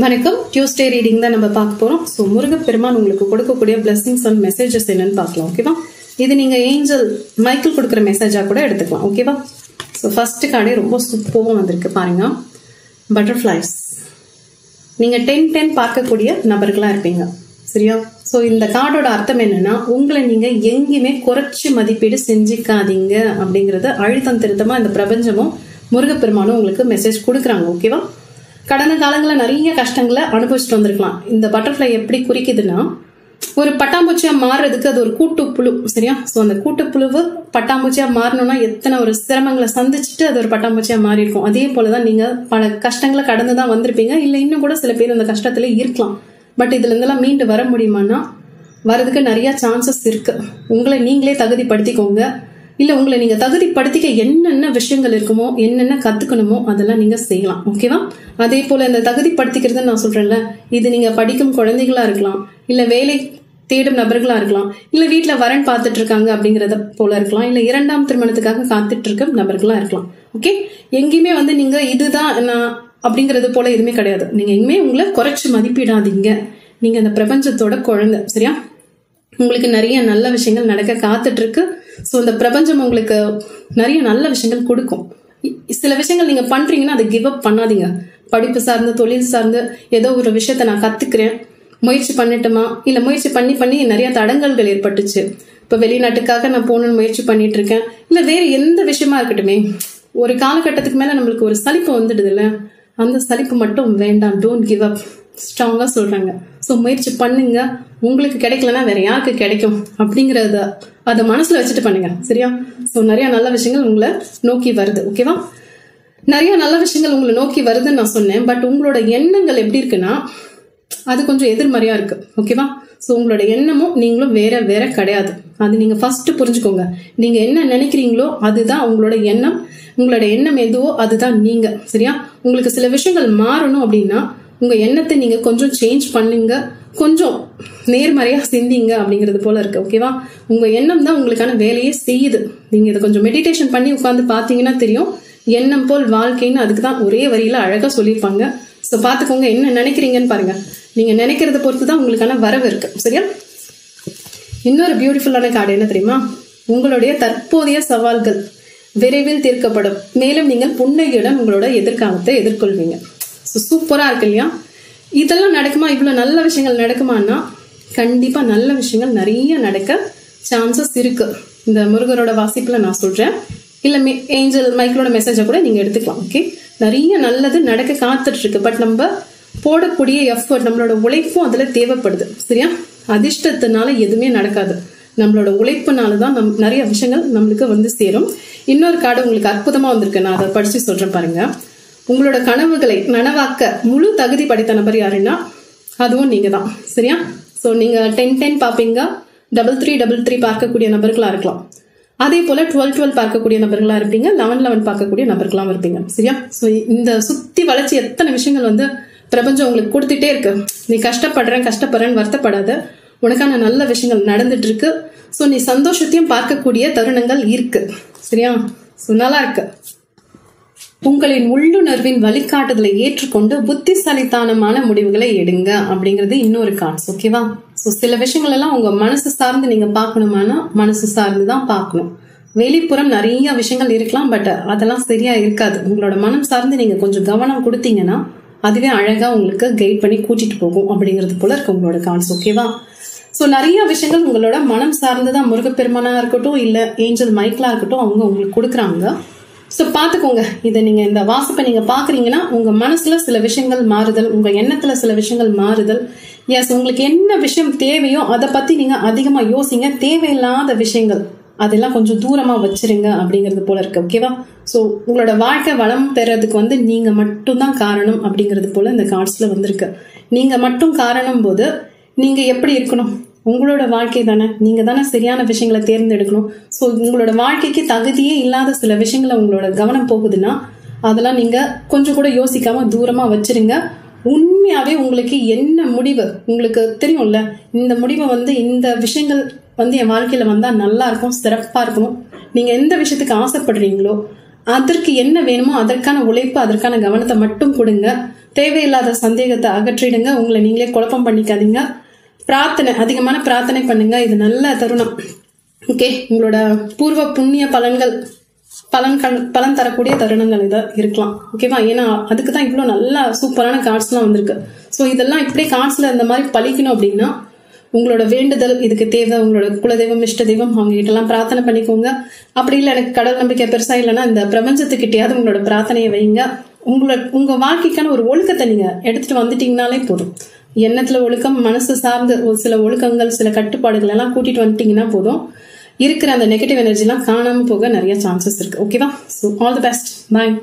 வணக்கம். Tuesday reading தான் நம்ம பார்க்க போறோம். ஸோ முருகப்பெருமான் உங்களுக்கு கொடுக்கக்கூடிய பிளஸிங்ஸ் அண்ட் மெசேஜஸ் என்னன்னு பார்க்கலாம். ஓகேவா? இது நீங்க ஏஞ்சல் மைக்கேல் கொடுக்குற மெசேஜா கூட எடுத்துக்கலாம். ஓகேவா? ஸோ ஃபர்ஸ்ட் கார்டே ரொம்ப சூப்பராக வந்திருக்கு பாருங்க. பட்டர்ஃப்ளைஸ். நீங்க 10-10 பார்க்கக்கூடிய நபர்களா இருப்பீங்க. சரியா? ஸோ இந்த கார்டோட அர்த்தம் என்னன்னா, உங்களை நீங்க எங்கேயுமே குறைச்சி மதிப்பீடு செஞ்சுக்காதீங்க அப்படிங்கறத அழுத்தம் திருத்தமா இந்த பிரபஞ்சமும் முருகப்பெருமானும் உங்களுக்கு மெசேஜ் கொடுக்குறாங்க. ஓகேவா? கடந்த காலங்களில் நிறைய கஷ்டங்களை அனுபவிச்சுட்டு வந்திருக்கலாம். இந்த பட்டர்ஃப்ளை எப்படி குறிக்குதுன்னா, ஒரு பட்டாம்பூச்சியா மாறுறதுக்கு அது ஒரு கூட்டுப்புழு. சரியா? ஸோ அந்த கூட்டுப்புழுவு பட்டாம்பூச்சியா மாறணும்னா எத்தனை ஒரு சிரமங்களை சந்திச்சுட்டு அது ஒரு பட்டாம்பூச்சியா மாறி இருக்கும். அதே போலதான் நீங்க பல கஷ்டங்களை கடந்துதான் வந்திருப்பீங்க. இல்ல இன்னும் கூட சில பேர் அந்த கஷ்டத்துல இருக்கலாம். பட் இதுல இருந்தெல்லாம் மீண்டு வர முடியுமான்னா வரதுக்கு நிறைய சான்சஸ் இருக்கு. உங்களை நீங்களே தகுதிப்படுத்திக்கோங்க. இல்ல உங்களை நீங்க தகுதிப்படுத்திக்க என்னென்ன விஷயங்கள் இருக்குமோ, என்னென்ன கத்துக்கணுமோ அதெல்லாம் நீங்க செய்யலாம். ஓகேவா? அதே போல இந்த தகுதிப்படுத்திக்கிறது நான் சொல்றேன்ல, இது நீங்க படிக்கும் குழந்தைகளா இருக்கலாம், இல்ல வேலை தேடும் நபர்களா இருக்கலாம், இல்ல வீட்டுல வரன் பார்த்துட்டு இருக்காங்க அப்படிங்கறத போல இருக்கலாம், இல்ல 2ஆம் திருமணத்துக்காக காத்துட்டு இருக்க நபர்களா இருக்கலாம். ஓகே? எங்கேயுமே நீங்க இதுதான் நான் அப்படிங்கறது போல எதுவுமே கிடையாது. நீங்க எங்கேயுமே உங்களை குறைச்சு மதிப்பிடாதீங்க. நீங்க அந்த பிரபஞ்சத்தோட குழந்தை. சரியா? உங்களுக்கு நிறைய நல்ல விஷயங்கள் நடக்க காத்துட்டு இருக்கு. ஸோ இந்த பிரபஞ்சம் உங்களுக்கு நிறைய நல்ல விஷயங்கள் கொடுக்கும். சில விஷயங்கள் நீங்க பண்றீங்கன்னா அதை கிவ் அப் பண்ணாதீங்க. படிப்பு சார்ந்து, தொழில் சார்ந்து ஏதோ ஒரு விஷயத்த நான் கத்துக்கிறேன், முயற்சி பண்ணட்டுமா, இல்ல முயற்சி பண்ணி நிறைய தடங்கல்கள் ஏற்பட்டுச்சு. இப்ப வெளிநாட்டுக்காக நான் போகணும்னு முயற்சி பண்ணிட்டு இருக்கேன். இல்ல வேற எந்த விஷயமா இருக்கட்டுமே, ஒரு காலகட்டத்துக்கு மேல நம்மளுக்கு ஒரு சலிப்பு வந்துடுது இல்ல, அந்த சலிப்பு மட்டும் வேண்டாம். Don't give up. ஸ்ட்ராங்கா சொல்றாங்க. ஸோ முயற்சி பண்ணுங்க. உங்களுக்கு கிடைக்கலன்னா வேற யாருக்கு கிடைக்கும் அப்படிங்கறத அதை மனசுல வச்சுட்டு பண்ணுங்க. சரியா? ஸோ நிறைய நல்ல விஷயங்கள் உங்களை நோக்கி வருது. ஓகேவா? நிறைய நல்ல விஷயங்கள் உங்களை நோக்கி வருதுன்னு நான் சொன்னேன். பட் உங்களோட எண்ணங்கள் எப்படி இருக்குன்னா அது கொஞ்சம் எதிர்மறையா இருக்கு. ஓகேவா? ஸோ உங்களோட எண்ணமும் நீங்களும் வேற வேற கிடையாது. அது நீங்க ஃபர்ஸ்ட் புரிஞ்சுக்கோங்க. நீங்க என்ன நினைக்கிறீங்களோ அதுதான் உங்களோட எண்ணம். உங்களோட எண்ணம் எதுவோ அதுதான் நீங்க. சரியா? உங்களுக்கு சில விஷயங்கள் மாறணும் அப்படின்னா உங்க எண்ணத்தை நீங்க கொஞ்சம் சேஞ்ச் பண்ணுங்க, கொஞ்சம் நேர்மறையா சிந்திங்க அப்படிங்கிறது போல இருக்கு. ஓகேவா? உங்க எண்ணம் தான் உங்களுக்கான வேலையே செய்யுது. நீங்க இதை கொஞ்சம் மெடிடேஷன் பண்ணி உட்காந்து பாத்தீங்கன்னா தெரியும். எண்ணம் போல் வாழ்க்கைன்னு அதுக்குதான் ஒரே வரியில அழகா சொல்லியிருப்பாங்க. ஸோ பாத்துக்கோங்க, என்ன நினைக்கிறீங்கன்னு பாருங்க. நீங்க நினைக்கிறத பொறுத்துதான் உங்களுக்கான வரவு இருக்கு. சரியா? இன்னொரு பியூட்டிஃபுல்லான கார்டு என்ன தெரியுமா? உங்களுடைய தற்போதைய சவால்கள் விரைவில் தீர்க்கப்படும். மேலும் நீங்கள் புன்னகையுடன் உங்களோட எதிர்காலத்தை எதிர்கொள்வீங்க. சூப்பரா இருக்கு இல்லையா? இதெல்லாம் நடக்குமா? இவ்வளவு நல்ல விஷயங்கள் நடக்குமான்னா கண்டிப்பா நல்ல விஷயங்கள் நிறைய நடக்க சான்சஸ் இருக்கு. இந்த முருகரோட வாசிப்புல நான் சொல்றேன். இல்ல ஏஞ்சல் மைக்கேலோட மெசேஜை கூட நீங்க எடுத்துக்கலாம். ஓகே? நிறைய நல்லது நடக்க காத்துட்டு இருக்கு. பட் நம்ம போடக்கூடிய எஃபர்ட், நம்மளோட உழைப்பும் அதுல தேவைப்படுது. சரியா? அதிர்ஷ்டத்தினால எதுவுமே நடக்காது. நம்மளோட உழைப்புனாலதான் நிறைய விஷயங்கள் நம்மளுக்கு சேரும். இன்னொரு கார்டு உங்களுக்கு அற்புதமா வந்திருக்கு. நான் அதை படிச்சு சொல்றேன் பாருங்க. உங்களோட கனவுகளை நனவாக்க முழு தகுதி படைத்த நபர் யாருன்னா அதுவும் நீங்க தான். சரியா? ஸோ நீங்க 10-10 பார்ப்பீங்க, 3333 பார்க்கக்கூடிய நபர்களா இருக்கலாம். அதே போல 12-12 பார்க்கக்கூடிய நபர்களா இருப்பீங்க, 11-11 பார்க்கக்கூடிய நபர்களாம் இருப்பீங்க. சரியா? ஸோ இந்த சுத்தி வளர்ச்சி எத்தனை விஷயங்கள் பிரபஞ்சம் உங்களுக்கு கொடுத்துட்டே இருக்கு. நீ கஷ்டப்படுறேன்னு வருத்தப்படாத. உனக்கான நல்ல விஷயங்கள் நடந்துட்டு இருக்கு. ஸோ நீ சந்தோஷத்தையும் பார்க்கக்கூடிய தருணங்கள் இருக்கு. சரியா? ஸோ நல்லா இருக்கு. உங்களின் உள்ளுணர்வின் வழிகாட்டுதலை ஏற்றுக்கொண்டு புத்திசாலித்தனமான முடிவுகளை எடுங்க அப்படிங்கிறது இன்னொரு கார்ட்ஸ். ஓகேவா? ஸோ சில விஷயங்கள் எல்லாம் உங்க மனசு சார்ந்து நீங்க பார்க்கணுமானா மனசு சார்ந்துதான் பார்க்கணும். வெளிப்புறம் நிறைய விஷயங்கள் இருக்கலாம், பட் அதெல்லாம் சரியா இருக்காது. உங்களோட மனம் சார்ந்து நீங்க கொஞ்சம் கவனம் கொடுத்தீங்கன்னா அதுவே அழகா உங்களுக்கு கைட் பண்ணி கூட்டிட்டு போகும் அப்படிங்கிறது போல இருக்கு உங்களோட கார்ட்ஸ். ஓகேவா? ஸோ நிறைய விஷயங்கள் உங்களோட மனம் சார்ந்துதான் முருகப்பெருமானா இருக்கட்டும், இல்ல ஏஞ்சல் மைக்கேலா இருக்கட்டும், அவங்க உங்களுக்கு கொடுக்குறாங்க. ஸோ பாத்துக்கோங்க. இதை நீங்க இந்த வாசிப்பை நீங்க பாக்குறீங்கன்னா உங்க மனசுல சில விஷயங்கள் மாறுதல், உங்க எண்ணத்துல சில விஷயங்கள் மாறுதல். எஸ், உங்களுக்கு என்ன விஷயம் தேவையோ அதை பத்தி நீங்க அதிகமா யோசிங்க. தேவையில்லாத விஷயங்கள் அதெல்லாம் கொஞ்சம் தூரமா வச்சிருங்க அப்படிங்கிறது போல இருக்கு. ஓகேவா? ஸோ உங்களோட வாழ்க்கை வளம் பெறதுக்கு நீங்க மட்டும்தான் காரணம் அப்படிங்கிறது போல இந்த கார்ட்ஸ்ல வந்திருக்கு. நீங்க மட்டும் காரணம் போது நீங்க எப்படி இருக்கணும்? உங்களோட வாழ்க்கை தானே, நீங்க தானே சரியான விஷயங்களை தேர்ந்தெடுக்கணும். ஸோ உங்களோட வாழ்க்கைக்கு தகுதியே இல்லாத சில விஷயங்களை உங்களோட கவனம் போகுதுன்னா அதெல்லாம் நீங்க கொஞ்சம் கூட யோசிக்காம தூரமா வச்சிருங்க. உண்மையாவே உங்களுக்கு என்ன முடிவு உங்களுக்கு தெரியும்ல, இந்த முடிவை இந்த விஷயங்கள் என் வாழ்க்கையில வந்தா நல்லா இருக்கும், சிறப்பா இருக்கணும், நீங்க எந்த விஷயத்துக்கு ஆசைப்படுறீங்களோ அதற்கு என்ன வேணுமோ அதற்கான உழைப்பு, அதற்கான கவனத்தை மட்டும் கொடுங்க. தேவையில்லாத சந்தேகத்தை அகற்றிடுங்க. உங்களை நீங்களே குழப்பம் பண்ணிக்காதீங்க. பிரார்த்தனை, அதிகமான பிரார்த்தனை பண்ணுங்க. இது நல்ல தருணம். ஓகே, உங்களோட பூர்வ புண்ணிய பலன் தரக்கூடிய தருணங்கள் இதை இருக்கலாம். ஓகேவா? ஏன்னா அதுக்கு தான் இவ்வளோ நல்லா சூப்பரான கார்ட்ஸ்லாம் வந்திருக்கு. ஸோ இதெல்லாம் இப்படி கார்ட்ஸ்ல இந்த மாதிரி பழிக்கணும் அப்படின்னா உங்களோட வேண்டுதல் இதுக்கு தேவை. உங்களோட குலதெய்வம், இஷ்ட தெய்வம், அவங்க கிட்டலாம் பிரார்த்தனை பண்ணிக்கோங்க. அப்படி இல்லை எனக்கு கடவுள் நம்பிக்கை பெருசா இல்லைன்னா இந்த பிரபஞ்சத்துக்கிட்டையாவது உங்களோட பிரார்த்தனையை வைங்க. உங்க வாழ்க்கைக்கான ஒரு ஒழுக்கத்தை நீங்க எடுத்துட்டு வந்துட்டீங்கனாலே போதும். எண்ணத்துல ஒழுக்கம், மனசு சார்ந்த ஒரு சில ஒழுக்கங்கள், சில கட்டுப்பாடுகள் எல்லாம் கூட்டிட்டு வந்துட்டீங்கன்னா போதும். இருக்கிற அந்த நெகட்டிவ் எனர்ஜிலாம் காணாம போக நிறைய சான்சஸ் இருக்கு. ஓகேவா? So all the best. Bye.